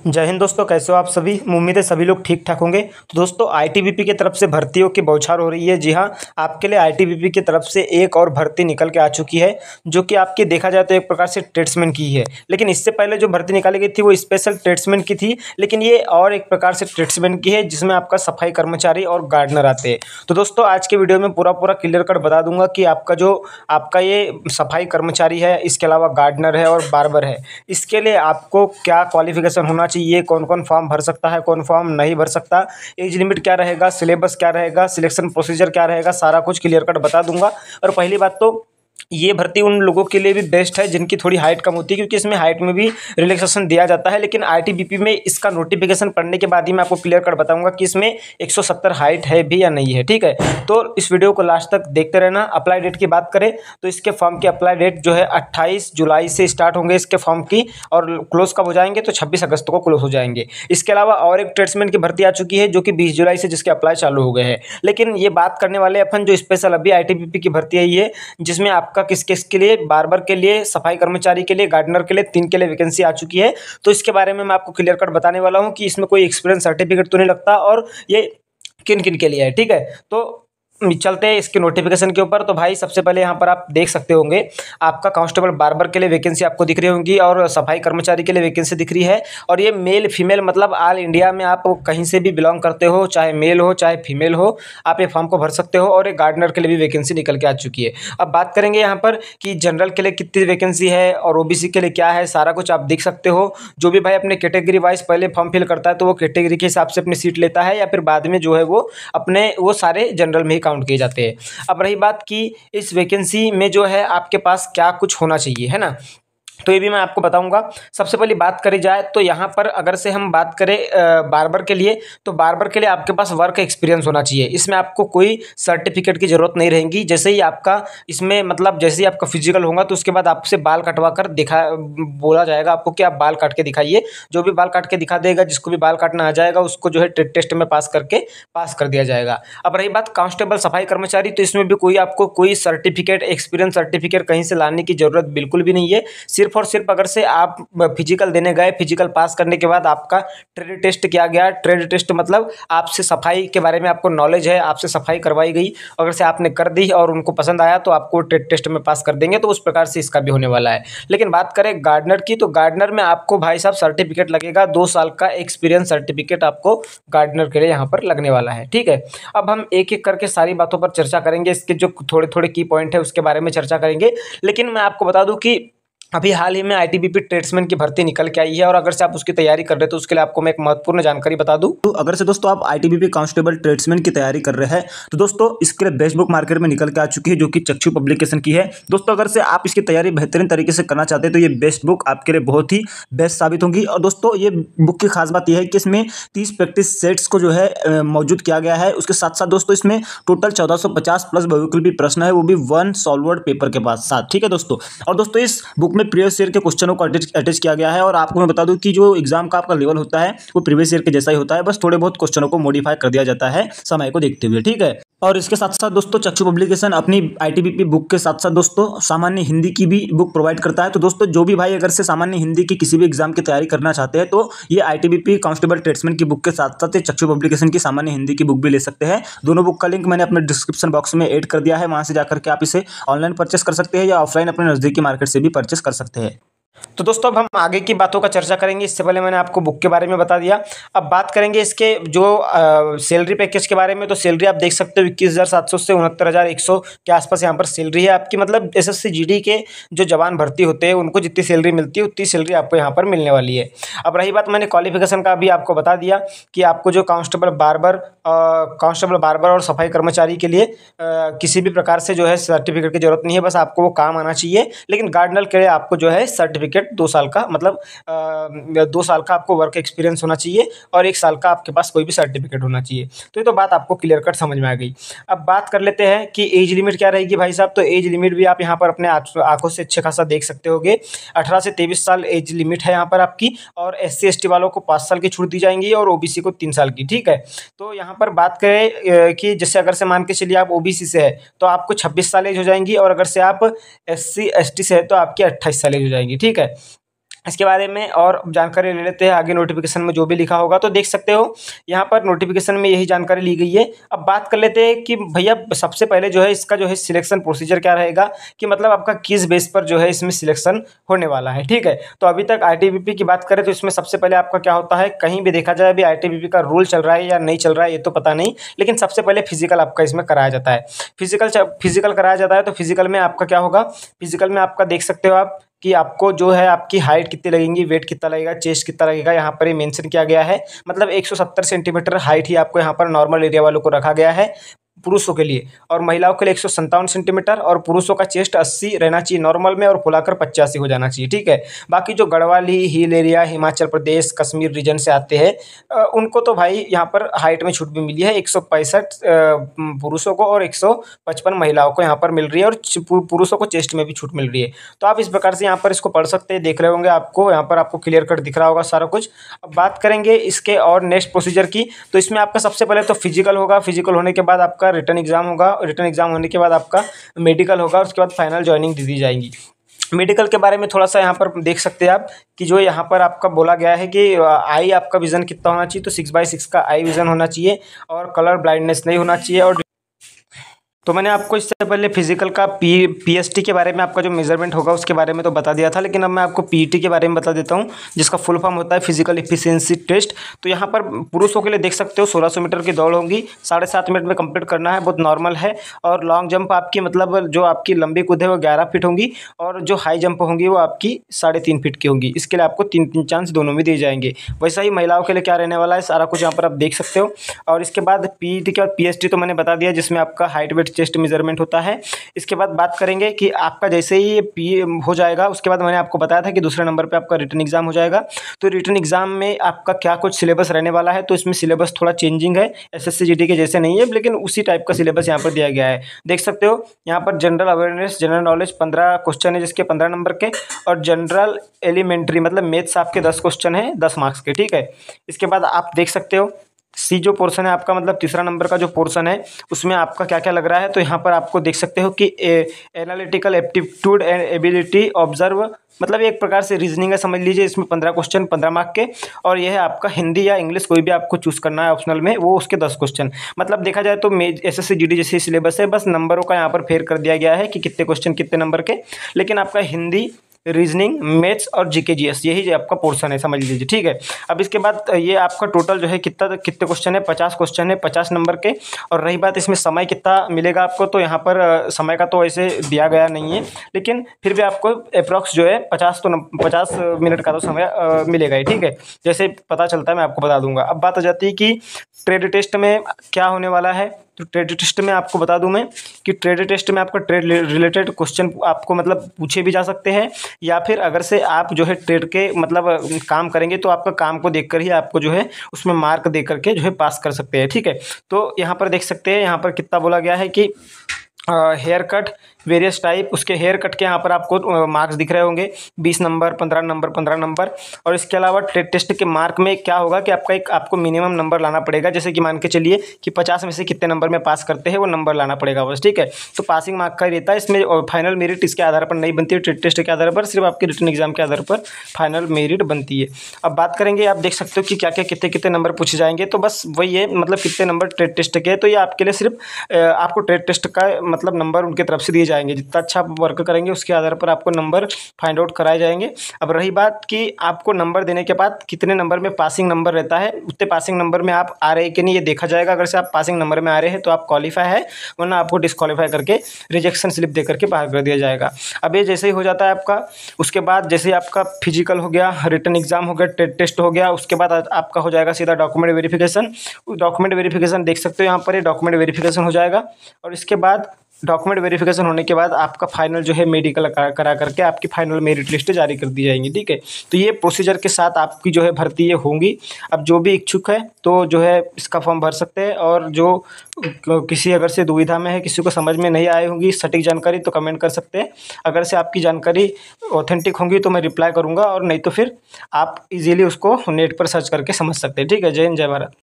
जय हिंद दोस्तों, कैसे हो आप सभी। उम्मीद है सभी लोग ठीक ठाक होंगे। तो दोस्तों आईटीबीपी की तरफ से भर्तियों की बौछार हो रही है। जी हाँ, आपके लिए आईटीबीपी की तरफ से एक और भर्ती निकल के आ चुकी है, जो कि आपकी देखा जाए तो एक प्रकार से ट्रेड्समैन की है। लेकिन इससे पहले जो भर्ती निकाली गई थी वो स्पेशल ट्रेड्समैन की थी, लेकिन ये और एक प्रकार से ट्रेड्समैन की है, जिसमें आपका सफाई कर्मचारी और गार्डनर आते हैं। तो दोस्तों आज के वीडियो में पूरा पूरा क्लियर कट बता दूंगा कि आपका ये सफाई कर्मचारी है, इसके अलावा गार्डनर है और बार्बर है, इसके लिए आपको क्या क्वालिफिकेशन होना चाहिए, कौन कौन फॉर्म भर सकता है, कौन फॉर्म नहीं भर सकता, एज लिमिट क्या रहेगा, सिलेबस क्या रहेगा, सिलेक्शन प्रोसीजर क्या रहेगा, सारा कुछ क्लियर कट बता दूंगा। और पहली बात तो ये भर्ती उन लोगों के लिए भी बेस्ट है जिनकी थोड़ी हाइट कम होती है, क्योंकि इसमें हाइट में भी रिलैक्सेशन दिया जाता है। लेकिन आईटीबीपी में इसका नोटिफिकेशन पढ़ने के बाद ही मैं आपको क्लियर कर बताऊंगा कि इसमें 170 हाइट है भी या नहीं है। ठीक है, तो इस वीडियो को लास्ट तक देखते रहना। अप्लाई डेट की बात करें तो इसके फॉर्म की अप्लाई डेट जो है 28 जुलाई से स्टार्ट होंगे इसके फॉर्म की, और क्लोज कब हो जाएंगे तो 26 अगस्त को क्लोज हो जाएंगे। इसके अलावा और एक ट्रेड्समैन की भर्ती आ चुकी है, जो कि 20 जुलाई से जिसके अप्लाई चालू हो गए हैं। लेकिन ये बात करने वाले अपन जो स्पेशल अभी आईटीबीपी की भर्ती आई है, जिसमें आपका किस किस के लिए, बार्बर के लिए, सफाई कर्मचारी के लिए, गार्डनर के लिए, 3 के लिए वैकेंसी आ चुकी है। तो इसके बारे में मैं आपको क्लियर कट बताने वाला हूं कि इसमें कोई एक्सपीरियंस सर्टिफिकेट तो नहीं लगता, और ये किन किन के लिए है। ठीक है, तो चलते हैं इसके नोटिफिकेशन के ऊपर। तो भाई सबसे पहले यहाँ पर आप देख सकते होंगे, आपका कांस्टेबल बार्बर के लिए वैकेंसी आपको दिख रही होंगी, और सफाई कर्मचारी के लिए वैकेंसी दिख रही है। और ये मेल फीमेल मतलब ऑल इंडिया में आप कहीं से भी बिलोंग करते हो, चाहे मेल हो चाहे फीमेल हो, आप ये फॉर्म को भर सकते हो। और एक गार्डनर के लिए भी वैकेंसी निकल के आ चुकी है। अब बात करेंगे यहाँ पर कि जनरल के लिए कितनी वैकेंसी है और ओबीसी के लिए क्या है, सारा कुछ आप देख सकते हो। जो भी भाई अपने कैटेगरी वाइज पहले फॉर्म फिल करता है, तो वो कैटेगरी के हिसाब से अपनी सीट लेता है, या फिर बाद में जो है वो सारे जनरल में ही काउंट किए जाते हैं। अब रही बात कि इस वैकेंसी में जो है आपके पास क्या कुछ होना चाहिए, है ना, तो ये भी मैं आपको बताऊंगा। सबसे पहले बात करी जाए तो यहाँ पर अगर से हम बात करें बार्बर के लिए, तो बार्बर के लिए आपके पास वर्क एक्सपीरियंस होना चाहिए। इसमें आपको कोई सर्टिफिकेट की ज़रूरत नहीं रहेगी। जैसे ही आपका इसमें मतलब जैसे ही आपका फिजिकल होगा, तो उसके बाद आपसे बाल कटवा कर बोला जाएगा आपको कि आप बाल काट के दिखाइए। जो भी बाल काट के दिखा देगा, जिसको भी बाल काटना आ जाएगा, उसको जो है टेस्ट में पास कर दिया जाएगा। अब रही बात कांस्टेबल सफाई कर्मचारी, तो इसमें भी आपको कोई सर्टिफिकेट, एक्सपीरियंस सर्टिफिकेट कहीं से लाने की ज़रूरत बिल्कुल भी नहीं है। सिर्फ और सिर्फ अगर से आप फिजिकल देने गए, फिजिकल पास करने के बाद आपका ट्रेड टेस्ट किया गया। ट्रेड टेस्ट मतलब आपसे सफाई के बारे में आपको नॉलेज है, आपसे सफाई करवाई गई, अगर से आपने कर दी और उनको पसंद आया तो आपको ट्रेड टेस्ट में पास कर देंगे। तो उस प्रकार से इसका भी होने वाला है। लेकिन बात करें गार्डनर की, तो गार्डनर में आपको भाई साहब सर्टिफिकेट लगेगा, 2 साल का एक्सपीरियंस सर्टिफिकेट आपको गार्डनर के लिए यहाँ पर लगने वाला है। ठीक है, अब हम एक एक करके सारी बातों पर चर्चा करेंगे। इसके जो थोड़े थोड़े की पॉइंट है उसके बारे में चर्चा करेंगे। लेकिन मैं आपको बता दूं कि अभी हाल ही में आईटीबीपी ट्रेड्समैन की भर्ती निकल के आई है, और अगर से आप उसकी तैयारी कर रहे हो तो उसके लिए आपको मैं एक महत्वपूर्ण जानकारी बता दूं। तो अगर से दोस्तों आप आईटीबीपी कांस्टेबल ट्रेड्समैन की तैयारी कर रहे हैं, तो दोस्तों इसके लिए बेस्ट बुक मार्केट में निकल के आ चुकी है, जो कि चक्षु पब्लिकेशन की है। दोस्तों अगर से आप इसकी तैयारी बेहतरीन तरीके से करना चाहते हैं, तो ये बेस्ट बुक आपके लिए बहुत ही बेस्ट साबित होगी। और दोस्तों ये बुक की खास बात यह है कि इसमें 30 प्रैक्टिस सेट्स को जो है मौजूद किया गया है। उसके साथ साथ दोस्तों इसमें टोटल 1450 प्लस बहुविकल्पी प्रश्न है, वो भी 1 सॉल्वर्ड पेपर के साथ। ठीक है दोस्तों, और दोस्तों इस बुक में प्रीवियस ईयर के क्वेश्चनों को अटैच किया गया है। और आपको मैं बता दूं कि जो एग्जाम का आपका लेवल होता है वो प्रीवियस ईयर के जैसा ही होता है, बस थोड़े बहुत क्वेश्चनों को मॉडिफाई कर दिया जाता है समय को देखते हुए। ठीक है, और इसके साथ साथ दोस्तों चक्षु पब्लिकेशन अपनी आईटीबीपी बुक के साथ साथ दोस्तों सामान्य हिंदी की भी बुक प्रोवाइड करता है। तो दोस्तों जो भी भाई अगर से सामान्य हिंदी की किसी भी एग्जाम की तैयारी करना चाहते हैं, तो ये आईटीबीपी कांस्टेबल ट्रेड्समैन की बुक के साथ साथ चक्षु पब्लिकेशन की सामान्य हिंदी की बुक भी ले सकते हैं। दोनों बुक का लिंक मैंने अपने डिस्क्रिप्शन बॉक्स में ऐड कर दिया है, वहां से जाकर के आप इसे ऑनलाइन परचेस कर सकते हैं, या ऑफलाइन अपने नजदीकी मार्केट से भी परचेस कर सकते हैं। तो दोस्तों अब हम आगे की बातों का चर्चा करेंगे। इससे पहले मैंने आपको बुक के बारे में बता दिया। अब बात करेंगे इसके जो सैलरी पैकेज के बारे में। तो सैलरी आप देख सकते हो 21,700 से 69,100 के आसपास यहाँ पर सैलरी है आपकी। मतलब एसएससी जीडी के जो जवान भर्ती होते हैं उनको जितनी सैलरी मिलती है उतनी सैलरी आपको यहाँ पर मिलने वाली है। अब रही बात, मैंने क्वालिफिकेशन का भी आपको बता दिया कि आपको जो कांस्टेबल बार्बर और सफाई कर्मचारी के लिए किसी भी प्रकार से जो है सर्टिफिकेट की जरूरत नहीं है, बस आपको वो काम आना चाहिए। लेकिन गार्डनर के लिए आपको जो है सर्टिफिकेट 2 साल का, मतलब 2 साल का आपको वर्क एक्सपीरियंस होना चाहिए, और 1 साल का आपके पास कोई भी सर्टिफिकेट होना चाहिए। तो ये तो बात आपको क्लियर कट समझ में आ गई। अब बात कर लेते हैं कि एज लिमिट क्या रहेगी भाई साहब। तो एज लिमिट भी आप यहाँ पर अपने आंखों से अच्छे खासा देख सकते होगे। 18 से 23 साल एज लिमिट है यहाँ पर आपकी, और SC ST वालों को 5 साल की छूट दी जाएंगी, और OBC को 3 साल की। ठीक है, तो यहाँ पर बात करें कि जैसे अगर से मान के चलिए आप OBC से है तो आपको 26 साल एज हो जाएंगी, और अगर से आप SC ST से है तो आपकी 28 साल एज हो जाएंगी। ठीक है, इसके बारे में और जानकारी ले लेते हैं आगे नोटिफिकेशन में जो भी लिखा होगा। तो देख सकते हो यहाँ पर नोटिफिकेशन में यही जानकारी ली गई है। अब बात कर लेते हैं कि भैया सबसे पहले जो है इसका जो है सिलेक्शन प्रोसीजर क्या रहेगा, कि मतलब आपका किस बेस पर जो है इसमें सिलेक्शन होने वाला है। ठीक है, तो अभी तक आईटीबीपी की बात करें तो इसमें सबसे पहले आपका क्या होता है, कहीं भी देखा जाए अभी आईटीबीपी का रूल चल रहा है या नहीं चल रहा है ये तो पता नहीं, लेकिन सबसे पहले फिजिकल आपका इसमें कराया जाता है। फिजिकल कराया जाता है तो फिजिकल में आपका क्या होगा, फिजिकल में आपका देख सकते हो आप कि आपको जो है आपकी हाइट कितनी लगेगी, वेट कितना लगेगा, चेस्ट कितना लगेगा, यहाँ पर ये मेंशन किया गया है। मतलब 170 सेंटीमीटर हाइट ही आपको यहाँ पर नॉर्मल एरिया वालों को रखा गया है पुरुषों के लिए, और महिलाओं के लिए 157 सेंटीमीटर, और पुरुषों का चेस्ट 80 रहना चाहिए नॉर्मल में और फुलाकर 85 हो जाना चाहिए। ठीक है, बाकी जो Garhwali hill area Himachal Pradesh Kashmir reason से आते हैं उनको तो भाई यहाँ पर हाइट में छूट भी मिली है। 165 पुरुषों को और 155 महिलाओं को यहाँ पर मिल रही है, और पुरुषों को चेस्ट में भी छूट मिल रही है। तो आप इस प्रकार से यहाँ पर इसको पढ़ सकते हैं, देख रहे होंगे आपको यहाँ पर आपको क्लियर कट दिख रहा होगा सारा कुछ। अब बात करेंगे इसके और नेक्स्ट प्रोसीजर की, तो इसमें आपका सबसे पहले तो फिजिकल होगा, फिजिकल होने के बाद आपका रिटर्न एग्जाम होगा, रिटर्न एग्जाम होने के बाद आपका मेडिकल होगा, उसके बाद फाइनल ज्वाइनिंग दी जाएगी। मेडिकल के बारे में थोड़ा सा यहाँ पर देख सकते हैं आप कि जो यहाँ पर आपका बोला गया है कि आई आपका विजन कितना होना चाहिए, तो 6/6 का आई विजन होना चाहिए और कलर ब्लाइंडनेस नहीं होना चाहिए। और तो मैंने आपको इससे पहले फिजिकल का पीएसटी के बारे में आपका जो मेजरमेंट होगा उसके बारे में तो बता दिया था, लेकिन अब मैं आपको पीईटी के बारे में बता देता हूँ, जिसका फुल फॉर्म होता है फिजिकल एफिशिएंसी टेस्ट। तो यहाँ पर पुरुषों के लिए देख सकते हो 1600 मीटर की दौड़ होगी, 7.5 मिनट में कंप्लीट करना है, बहुत नॉर्मल है। और लॉन्ग जंप आपकी मतलब जो आपकी लंबी कूद है वो 11 फीट होंगी, और जो हाई जंप होंगी वो आपकी 3.5 फीट की होंगी। इसके लिए आपको 3 चांस दोनों में दिए जाएंगे। वैसा ही महिलाओं के लिए क्या रहने वाला है सारा कुछ यहाँ पर आप देख सकते हो। और इसके बाद पीईटी के बाद पीएसटी तो मैंने बता दिया, जिसमें आपका हाइट वेट चेस्ट मेजरमेंट होता है। इसके बाद बात करेंगे कि आपका जैसे ही पी हो जाएगा उसके बाद मैंने आपको बताया था कि दूसरे नंबर पे आपका रिटन एग्जाम हो जाएगा। तो रिटन एग्जाम में आपका क्या कुछ सिलेबस रहने वाला है, तो इसमें सिलेबस थोड़ा चेंजिंग है, एसएससी जीडी के जैसे नहीं है, लेकिन उसी टाइप का सिलेबस यहाँ पर दिया गया है। देख सकते हो यहाँ पर general awareness general knowledge 15 question है जिसके 15 नंबर के, और जनरल एलिमेंट्री मतलब मैथ्स आपके 10 क्वेश्चन है 10 मार्क्स के। ठीक है, इसके बाद आप देख सकते हो सी जो पोर्शन है आपका मतलब तीसरा नंबर का जो पोर्शन है उसमें आपका क्या क्या लग रहा है। तो यहाँ पर आपको देख सकते हो कि analytical aptitude and ability observe मतलब एक प्रकार से रीजनिंग है, समझ लीजिए। इसमें 15 क्वेश्चन 15 मार्क के, और यह है आपका हिंदी या इंग्लिश कोई भी आपको चूज़ करना है ऑप्शनल में, वो उसके 10 क्वेश्चन। मतलब देखा जाए तो एसएससी जीडी जैसे सिलेबस है, बस नंबरों का यहाँ पर फेर कर दिया गया है कि कितने क्वेश्चन कितने नंबर के, लेकिन आपका हिंदी रीजनिंग मैथ्स और जीके जीएस यही जो आपका पोर्शन है, समझ लीजिए। ठीक है, अब इसके बाद ये आपका टोटल जो है कितने क्वेश्चन है, 50 क्वेश्चन है 50 नंबर के। और रही बात इसमें समय कितना मिलेगा आपको, तो यहाँ पर समय का तो ऐसे दिया गया नहीं है, लेकिन फिर भी आपको अप्रॉक्स जो है 50 मिनट का तो समय मिलेगा ही। ठीक है, जैसे पता चलता है मैं आपको बता दूंगा। अब बात आ जाती है कि ट्रेड टेस्ट में क्या होने वाला है। तो ट्रेड टेस्ट में आपको बता दूं मैं कि ट्रेड टेस्ट में आपका ट्रेड रिलेटेड क्वेश्चन आपको मतलब पूछे भी जा सकते हैं, या फिर अगर से आप जो है ट्रेड के मतलब काम करेंगे तो आपका काम को देखकर ही आपको जो है उसमें मार्क दे करके जो है पास कर सकते हैं। ठीक है, तो यहाँ पर देख सकते हैं यहाँ पर कितना बोला गया है कि हेयर कट वेरियस टाइप, उसके हेयर कट के यहाँ पर आपको मार्क्स दिख रहे होंगे 20 नंबर 15 नंबर 15 नंबर। और इसके अलावा ट्रेड टेस्ट के मार्क में क्या होगा कि आपको मिनिमम नंबर लाना पड़ेगा, जैसे कि मान के चलिए कि 50 में से कितने नंबर में पास करते हैं वो नंबर लाना पड़ेगा बस। ठीक है, तो पासिंग मार्क का ही रहता है इसमें, और फाइनल मेरिट इसके आधार पर नहीं बनती है, ट्रेड टेस्ट के आधार पर सिर्फ आपके रिटन एग्जाम के आधार पर फाइनल मेरिट बनती है। अब बात करेंगे, आप देख सकते हो कि क्या क्या कितने कितने नंबर पूछे जाएंगे, तो बस वही है मतलब कितने नंबर ट्रेड टेस्ट के, तो ये आपके लिए सिर्फ आपको ट्रेड टेस्ट का मतलब नंबर उनकी तरफ से दिए जाएंगे, जितना अच्छा वर्क करेंगे उसके आधार पर आपको नंबर फाइंड आउट कराए जाएंगे। अब रही बात कि आपको नंबर देने के बाद कितने नंबर में पासिंग नंबर रहता है, उतने पासिंग नंबर में आप आ रहे हैं कि नहीं ये देखा जाएगा। अगर से आप पासिंग नंबर में आ रहे हैं तो आप क्वालिफाई है, वरना आपको डिस्क्वालीफाई करके रिजेक्शन स्लिप दे करके बाहर कर दिया जाएगा। अब ये जैसे ही हो जाता है आपका, उसके बाद जैसे ही आपका फिजिकल हो गया, रिटन एग्जाम हो गया, ट्रेड टेस्ट हो गया, उसके बाद आपका हो जाएगा सीधा डॉक्यूमेंट वेरिफिकेशन। डॉक्यूमेंट वेरिफिकेशन देख सकते हो यहाँ पर, ये डॉक्यूमेंट वेरिफिकेशन हो जाएगा, और इसके बाद डॉक्यूमेंट वेरिफिकेशन होने के बाद आपका फाइनल जो है मेडिकल करा करके आपकी फाइनल मेरिट लिस्ट जारी कर दी जाएंगी। ठीक है, तो ये प्रोसीजर के साथ आपकी जो है भर्ती ये होंगी। अब जो भी इच्छुक है तो जो है इसका फॉर्म भर सकते हैं, और जो किसी अगर से दुविधा में है, किसी को समझ में नहीं आई होगी सटीक जानकारी, तो कमेंट कर सकते हैं। अगर से आपकी जानकारी ऑथेंटिक होंगी तो मैं रिप्लाई करूँगा, और नहीं तो फिर आप इजीली उसको नेट पर सर्च करके समझ सकते हैं। ठीक है, जय हिंद जय भारत।